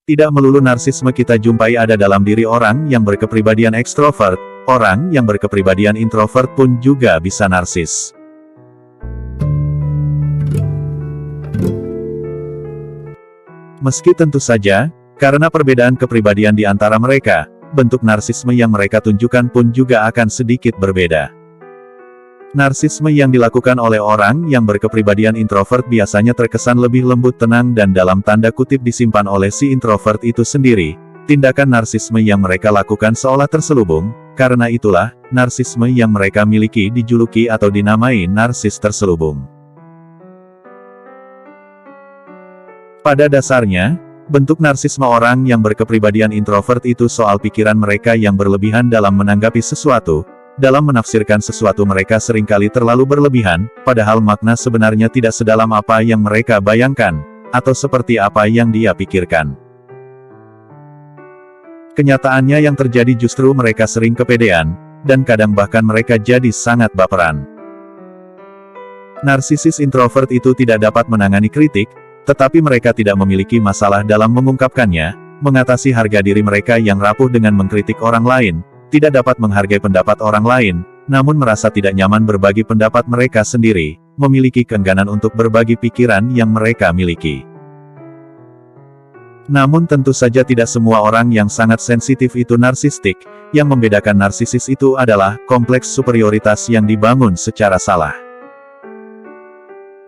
Tidak melulu narsisme kita jumpai ada dalam diri orang yang berkepribadian ekstrovert, orang yang berkepribadian introvert pun juga bisa narsis. Meski tentu saja, karena perbedaan kepribadian di antara mereka, bentuk narsisme yang mereka tunjukkan pun juga akan sedikit berbeda. Narsisme yang dilakukan oleh orang yang berkepribadian introvert biasanya terkesan lebih lembut, tenang, dan dalam tanda kutip disimpan oleh si introvert itu sendiri. Tindakan narsisme yang mereka lakukan seolah terselubung, karena itulah, narsisme yang mereka miliki dijuluki atau dinamai narsis terselubung. Pada dasarnya, bentuk narsisme orang yang berkepribadian introvert itu soal pikiran mereka yang berlebihan dalam menanggapi sesuatu. Dalam menafsirkan sesuatu mereka seringkali terlalu berlebihan, padahal makna sebenarnya tidak sedalam apa yang mereka bayangkan, atau seperti apa yang dia pikirkan. Kenyataannya yang terjadi justru mereka sering kepedean, dan kadang bahkan mereka jadi sangat baperan. Narsisis introvert itu tidak dapat menangani kritik, tetapi mereka tidak memiliki masalah dalam mengungkapkannya, mengatasi harga diri mereka yang rapuh dengan mengkritik orang lain, tidak dapat menghargai pendapat orang lain, namun merasa tidak nyaman berbagi pendapat mereka sendiri, memiliki keengganan untuk berbagi pikiran yang mereka miliki. Namun tentu saja tidak semua orang yang sangat sensitif itu narsistik, yang membedakan narsisis itu adalah kompleks superioritas yang dibangun secara salah.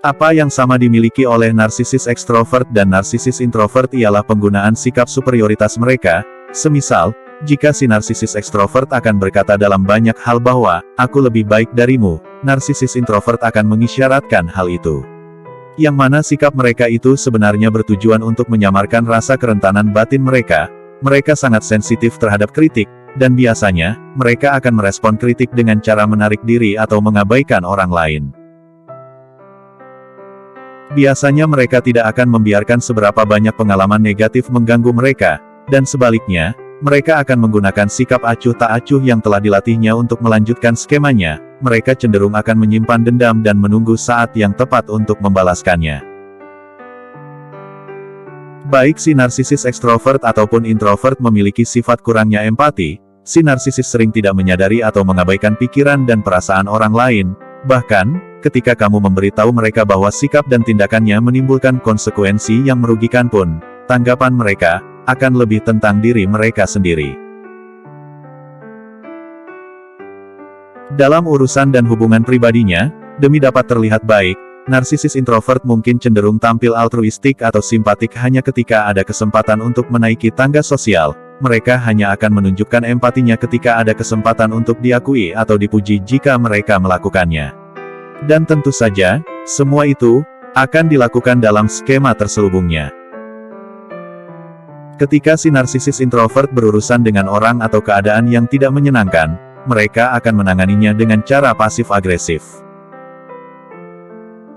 Apa yang sama dimiliki oleh narsisis ekstrovert dan narsisis introvert ialah penggunaan sikap superioritas mereka, semisal, jika si narsisis ekstrovert akan berkata dalam banyak hal bahwa, aku lebih baik darimu, narsisis introvert akan mengisyaratkan hal itu. Yang mana sikap mereka itu sebenarnya bertujuan untuk menyamarkan rasa kerentanan batin mereka. Mereka sangat sensitif terhadap kritik, dan biasanya, mereka akan merespon kritik dengan cara menarik diri atau mengabaikan orang lain. Biasanya mereka tidak akan membiarkan seberapa banyak pengalaman negatif mengganggu mereka, dan sebaliknya, mereka akan menggunakan sikap acuh tak acuh yang telah dilatihnya untuk melanjutkan skemanya. Mereka cenderung akan menyimpan dendam dan menunggu saat yang tepat untuk membalaskannya. Baik si narsisis ekstrovert ataupun introvert memiliki sifat kurangnya empati, si narsisis sering tidak menyadari atau mengabaikan pikiran dan perasaan orang lain. Bahkan, ketika kamu memberitahu mereka bahwa sikap dan tindakannya menimbulkan konsekuensi yang merugikan pun, tanggapan mereka akan lebih tentang diri mereka sendiri. Dalam urusan dan hubungan pribadinya, demi dapat terlihat baik, narsisis introvert mungkin cenderung tampil altruistik atau simpatik hanya ketika ada kesempatan untuk menaiki tangga sosial. Mereka hanya akan menunjukkan empatinya ketika ada kesempatan untuk diakui atau dipuji jika mereka melakukannya. Dan tentu saja, semua itu akan dilakukan dalam skema terselubungnya. Ketika si narsisis introvert berurusan dengan orang atau keadaan yang tidak menyenangkan, mereka akan menanganinya dengan cara pasif-agresif.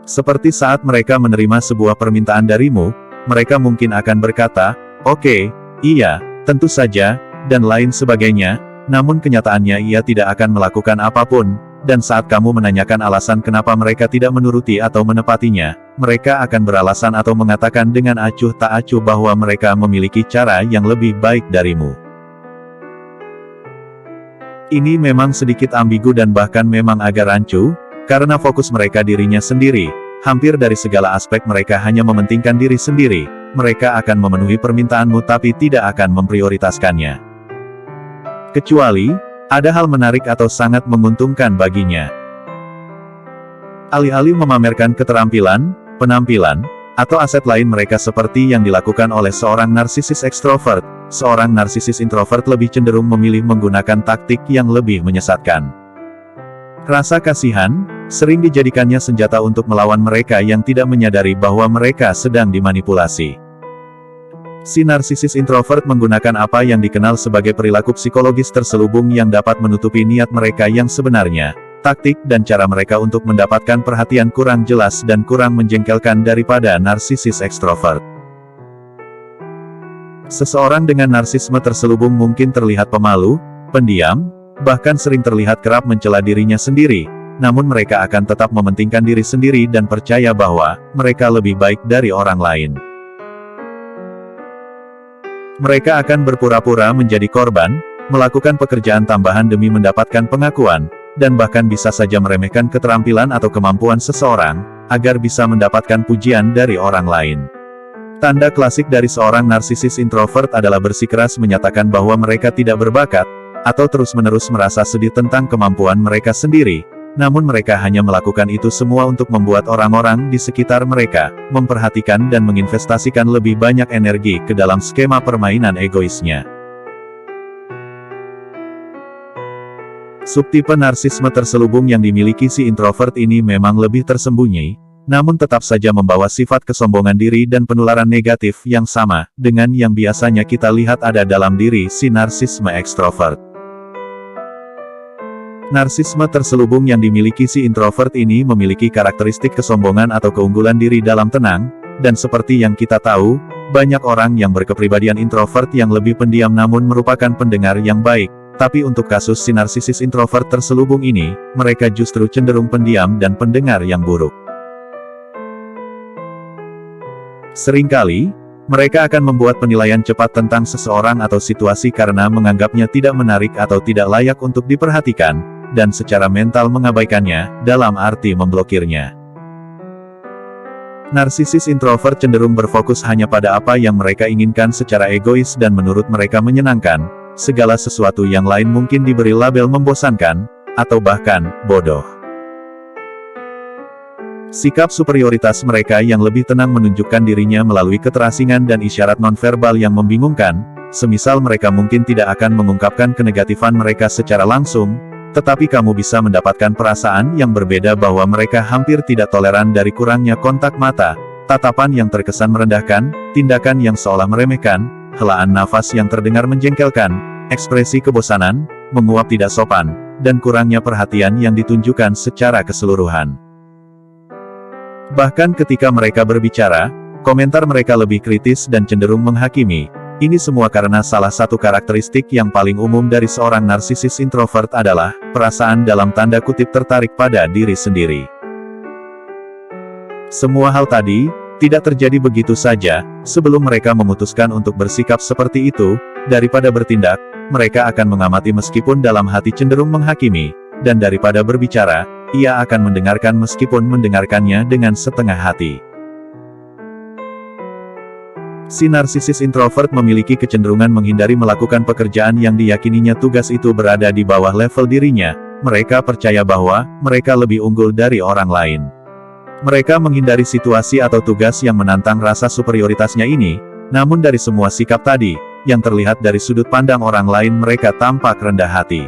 Seperti saat mereka menerima sebuah permintaan darimu, mereka mungkin akan berkata, "Oke, iya, tentu saja," dan lain sebagainya, namun kenyataannya ia tidak akan melakukan apapun, dan saat kamu menanyakan alasan kenapa mereka tidak menuruti atau menepatinya, mereka akan beralasan atau mengatakan dengan acuh tak acuh bahwa mereka memiliki cara yang lebih baik darimu. Ini memang sedikit ambigu dan bahkan memang agak rancu, karena fokus mereka dirinya sendiri. Hampir dari segala aspek mereka hanya mementingkan diri sendiri. Mereka akan memenuhi permintaanmu tapi tidak akan memprioritaskannya. Kecuali, ada hal menarik atau sangat menguntungkan baginya. Alih-alih memamerkan keterampilan, penampilan, atau aset lain mereka seperti yang dilakukan oleh seorang narsisis ekstrovert, seorang narsisis introvert lebih cenderung memilih menggunakan taktik yang lebih menyesatkan. Rasa kasihan sering dijadikannya senjata untuk melawan mereka yang tidak menyadari bahwa mereka sedang dimanipulasi. Si narsisis introvert menggunakan apa yang dikenal sebagai perilaku psikologis terselubung yang dapat menutupi niat mereka yang sebenarnya. Taktik dan cara mereka untuk mendapatkan perhatian kurang jelas dan kurang menjengkelkan daripada narsisis ekstrovert. Seseorang dengan narsisme terselubung mungkin terlihat pemalu, pendiam, bahkan sering terlihat kerap mencela dirinya sendiri, namun mereka akan tetap mementingkan diri sendiri dan percaya bahwa mereka lebih baik dari orang lain. Mereka akan berpura-pura menjadi korban, melakukan pekerjaan tambahan demi mendapatkan pengakuan, dan bahkan bisa saja meremehkan keterampilan atau kemampuan seseorang, agar bisa mendapatkan pujian dari orang lain. Tanda klasik dari seorang narsisis introvert adalah bersikeras menyatakan bahwa mereka tidak berbakat, atau terus-menerus merasa sedih tentang kemampuan mereka sendiri, namun mereka hanya melakukan itu semua untuk membuat orang-orang di sekitar mereka memperhatikan dan menginvestasikan lebih banyak energi ke dalam skema permainan egoisnya. Subtipe narsisme terselubung yang dimiliki si introvert ini memang lebih tersembunyi, namun tetap saja membawa sifat kesombongan diri dan penularan negatif yang sama dengan yang biasanya kita lihat ada dalam diri si narsisme ekstrovert. Narsisme terselubung yang dimiliki si introvert ini memiliki karakteristik kesombongan atau keunggulan diri dalam tenang, dan seperti yang kita tahu, banyak orang yang berkepribadian introvert yang lebih pendiam namun merupakan pendengar yang baik, tapi untuk kasus si narsisis introvert terselubung ini, mereka justru cenderung pendiam dan pendengar yang buruk. Seringkali, mereka akan membuat penilaian cepat tentang seseorang atau situasi karena menganggapnya tidak menarik atau tidak layak untuk diperhatikan, dan secara mental mengabaikannya, dalam arti memblokirnya. Narsisis introvert cenderung berfokus hanya pada apa yang mereka inginkan secara egois dan menurut mereka menyenangkan, segala sesuatu yang lain mungkin diberi label membosankan, atau bahkan, bodoh. Sikap superioritas mereka yang lebih tenang menunjukkan dirinya melalui keterasingan dan isyarat nonverbal yang membingungkan, semisal mereka mungkin tidak akan mengungkapkan kenegatifan mereka secara langsung, tetapi kamu bisa mendapatkan perasaan yang berbeda bahwa mereka hampir tidak toleran dari kurangnya kontak mata, tatapan yang terkesan merendahkan, tindakan yang seolah meremehkan, helaan nafas yang terdengar menjengkelkan, ekspresi kebosanan, menguap tidak sopan, dan kurangnya perhatian yang ditunjukkan secara keseluruhan. Bahkan ketika mereka berbicara, komentar mereka lebih kritis dan cenderung menghakimi. Ini semua karena salah satu karakteristik yang paling umum dari seorang narsisis introvert adalah perasaan dalam tanda kutip tertarik pada diri sendiri. Semua hal tadi tidak terjadi begitu saja. Sebelum mereka memutuskan untuk bersikap seperti itu, daripada bertindak, mereka akan mengamati meskipun dalam hati cenderung menghakimi, dan daripada berbicara, ia akan mendengarkan meskipun mendengarkannya dengan setengah hati. Si narsisis introvert memiliki kecenderungan menghindari melakukan pekerjaan yang diyakininya tugas itu berada di bawah level dirinya. Mereka percaya bahwa mereka lebih unggul dari orang lain. Mereka menghindari situasi atau tugas yang menantang rasa superioritasnya ini, namun dari semua sikap tadi, yang terlihat dari sudut pandang orang lain mereka tampak rendah hati.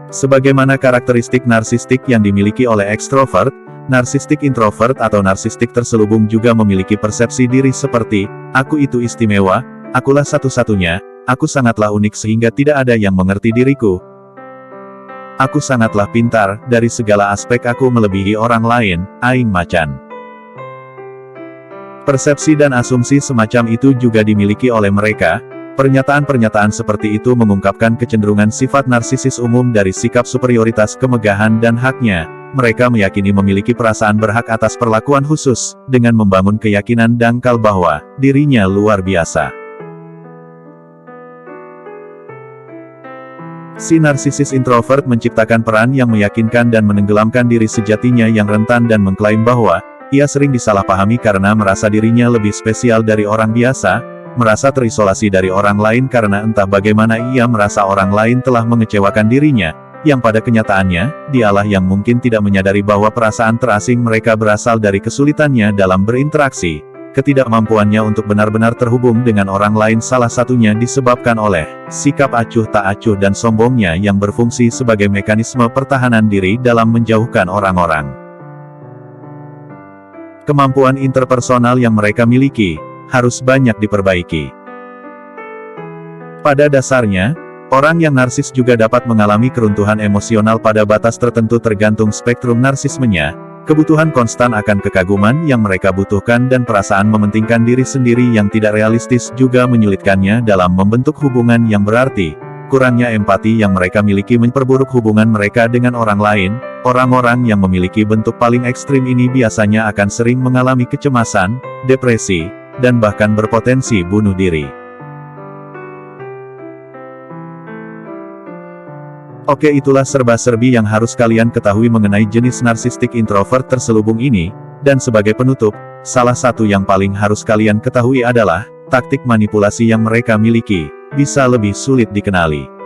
Sebagaimana karakteristik narsistik yang dimiliki oleh ekstrovert, narsistik introvert atau narsistik terselubung juga memiliki persepsi diri seperti, aku itu istimewa, akulah satu-satunya, aku sangatlah unik sehingga tidak ada yang mengerti diriku. Aku sangatlah pintar, dari segala aspek aku melebihi orang lain, aing macan. Persepsi dan asumsi semacam itu juga dimiliki oleh mereka. Pernyataan-pernyataan seperti itu mengungkapkan kecenderungan sifat narsisis umum dari sikap superioritas kemegahan dan haknya. Mereka meyakini memiliki perasaan berhak atas perlakuan khusus, dengan membangun keyakinan dangkal bahwa dirinya luar biasa. Si narsisis introvert menciptakan peran yang meyakinkan dan menenggelamkan diri sejatinya yang rentan dan mengklaim bahwa ia sering disalahpahami karena merasa dirinya lebih spesial dari orang biasa, merasa terisolasi dari orang lain karena entah bagaimana ia merasa orang lain telah mengecewakan dirinya, yang pada kenyataannya, dialah yang mungkin tidak menyadari bahwa perasaan terasing mereka berasal dari kesulitannya dalam berinteraksi, ketidakmampuannya untuk benar-benar terhubung dengan orang lain salah satunya disebabkan oleh sikap acuh tak acuh dan sombongnya yang berfungsi sebagai mekanisme pertahanan diri dalam menjauhkan orang-orang. Kemampuan interpersonal yang mereka miliki harus banyak diperbaiki. Pada dasarnya, orang yang narsis juga dapat mengalami keruntuhan emosional pada batas tertentu tergantung spektrum narsismenya, kebutuhan konstan akan kekaguman yang mereka butuhkan dan perasaan mementingkan diri sendiri yang tidak realistis juga menyulitkannya dalam membentuk hubungan yang berarti. Kurangnya empati yang mereka miliki memperburuk hubungan mereka dengan orang lain. Orang-orang yang memiliki bentuk paling ekstrim ini biasanya akan sering mengalami kecemasan, depresi, dan bahkan berpotensi bunuh diri. Oke, itulah serba-serbi yang harus kalian ketahui mengenai jenis narsistik introvert terselubung ini, dan sebagai penutup, salah satu yang paling harus kalian ketahui adalah, taktik manipulasi yang mereka miliki, bisa lebih sulit dikenali.